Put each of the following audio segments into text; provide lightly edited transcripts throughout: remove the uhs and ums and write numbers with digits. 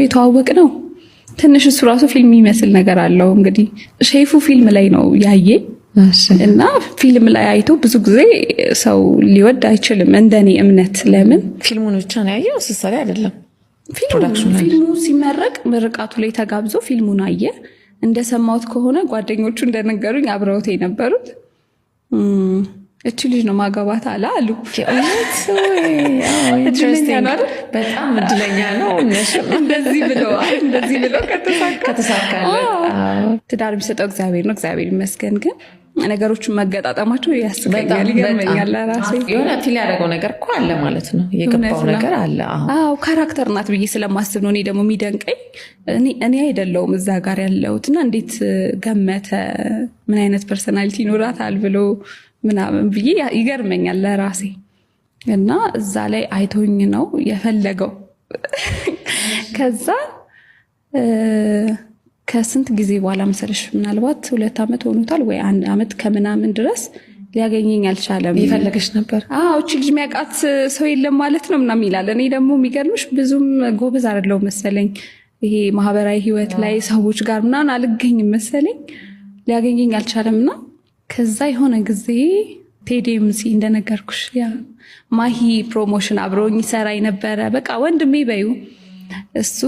የተዋወቅ ነው ትንሽ እሱ ራሱ ፊልም ይመስል ነገር አለው። እንግዲህ ሼፉ ፊልም ላይ ነው ያየ እና ፊልም ላይ አይቶ ብዙ ጊዜ ሰው ሊወድ አይችልም እንደኔ እምነት። ለምን ፊልሙን ብቻ ነው ያየው ስሳሌ አይደለም። ፊልሙ ሲመረቅ ምርቃቱ ላይ ተጋብዞ ፊልሙን አየ። እንደሰማሁት ከሆነ ጓደኞቹ እንደነገሩኝ አብረውት የነበሩት እቺ ልጅ ነው ማገባት አለ አሉ። በጣም እድለኛ ነው። እንደዚህ ብለው ከተሳካለት ትዳር የሚሰጠው እግዚአብሔር ነው። እግዚአብሔር ይመስገን። ግን ነገሮችን መገጣጠማቸው ያስቀኛል፣ ይገርመኛል። ለራሴ የሆነ ፊል ያደረገው ነገር እኮ አለ ማለት ነው። የገባው ነገር አለ። አዎ ካራክተር ናት ብዬ ስለማስብ ነው። እኔ ደግሞ የሚደንቀኝ እኔ አይደለሁም እዛ ጋር ያለሁትና እንዴት ገመተ ምን አይነት ፐርሰናሊቲ ይኖራታል ብሎ ምናምን ብዬ ይገርመኛል ለራሴ። እና እዛ ላይ አይቶኝ ነው የፈለገው። ከዛ ከስንት ጊዜ በኋላ መሰለሽ ምናልባት 2 ዓመት ሆኖታል ወይ 1 ዓመት ከምናምን ድረስ ሊያገኘኝ አልቻለም። ይፈልግሽ ነበር? አዎ እቺ ልጅ የሚያውቃት ሰው የለም ማለት ነው ምናምን ይላል። እኔ ደግሞ የሚገርምሽ ብዙም ጎበዝ አይደለሁም መሰለኝ ይሄ ማህበራዊ ህይወት ላይ ሰዎች ጋር ምናምን አልገኝም መሰለኝ። ሊያገኘኝ አልቻለምና ከዛ የሆነ ጊዜ ቴዲኤምሲ እንደነገርኩሽ ያ ማሂ ፕሮሞሽን አብሮኝ ይሰራ የነበረ በቃ ወንድሜ በዩ እሱ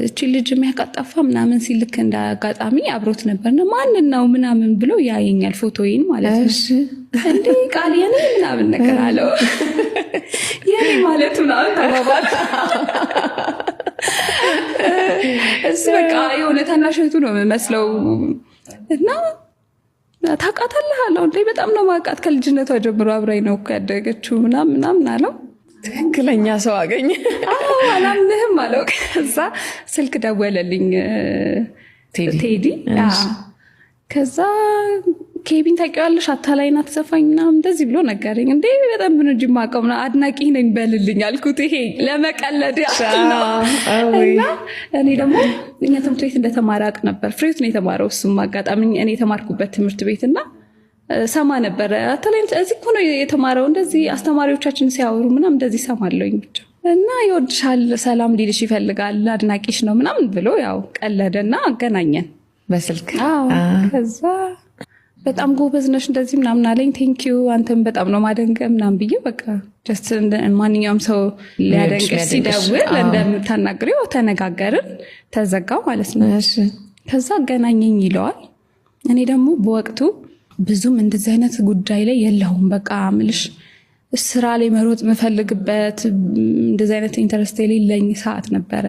እቺ ልጅ የሚያቃጣፋ ምናምን ሲልክ እንዳጋጣሚ አብሮት ነበርና ማንን ነው ምናምን ብሎ ያየኛል ፎቶዬን ማለት ነው። እንዴ ቃል የኔ ምናምን ነገር አለው። የኔ ማለት ምናምን ተባባል። እሱ በቃ የሆነ ታናሽ እህቱ ነው የምመስለው እና ታውቃታለህ አለው። እንዴ በጣም ነው ማውቃት ከልጅነቷ ጀምሮ አብራኝ ነው ያደገችው ምናምን አለው። ትክክለኛ ሰው አገኘ። አላምንህም አለው። ከዛ ስልክ ደወለልኝ ቴዲ። ከዛ ኬቢን ታውቂዋለሽ አታላይ ናት ዘፋኝ ምናምን እንደዚህ ብሎ ነገረኝ። እንዴ በጣም ነው እንጂ የማውቀው አድናቂ ነኝ በልልኝ አልኩት። ይሄ ለመቀለድ ነው። እና እኔ ደግሞ እኛ ትምህርት ቤት እንደተማረ አውቅ ነበር። ፍሬት ነው የተማረው እሱም አጋጣሚ እኔ የተማርኩበት ትምህርት ቤት እና ሰማ ነበር። አታላይ እዚህ እኮ ነው የተማረው እንደዚህ አስተማሪዎቻችን ሲያወሩ ምናምን እንደዚህ ሰማለሁኝ ብቻ። እና ይወድሻል፣ ሰላም ሊልሽ ይፈልጋል፣ አድናቂሽ ነው ምናምን ብሎ ያው ቀለደና አገናኘን በስልክ። ከዛ በጣም ጎበዝ ነሽ እንደዚህ ምናምን አለኝ። ቴንኪዩ አንተም በጣም ነው ማደንቀ ምናምን ብዬ በቃ ጀስት ማንኛውም ሰው ሊያደንቅ ሲደውል እንደምታናግሪው ተነጋገርን፣ ተዘጋው ማለት ነው። ከዛ አገናኘኝ ይለዋል። እኔ ደግሞ በወቅቱ ብዙም እንደዚህ አይነት ጉዳይ ላይ የለሁም። በቃ ምልሽ ስራ ላይ መሮጥ መፈልግበት እንደዚህ አይነት ኢንተረስት የሌለኝ ሰዓት ነበረ።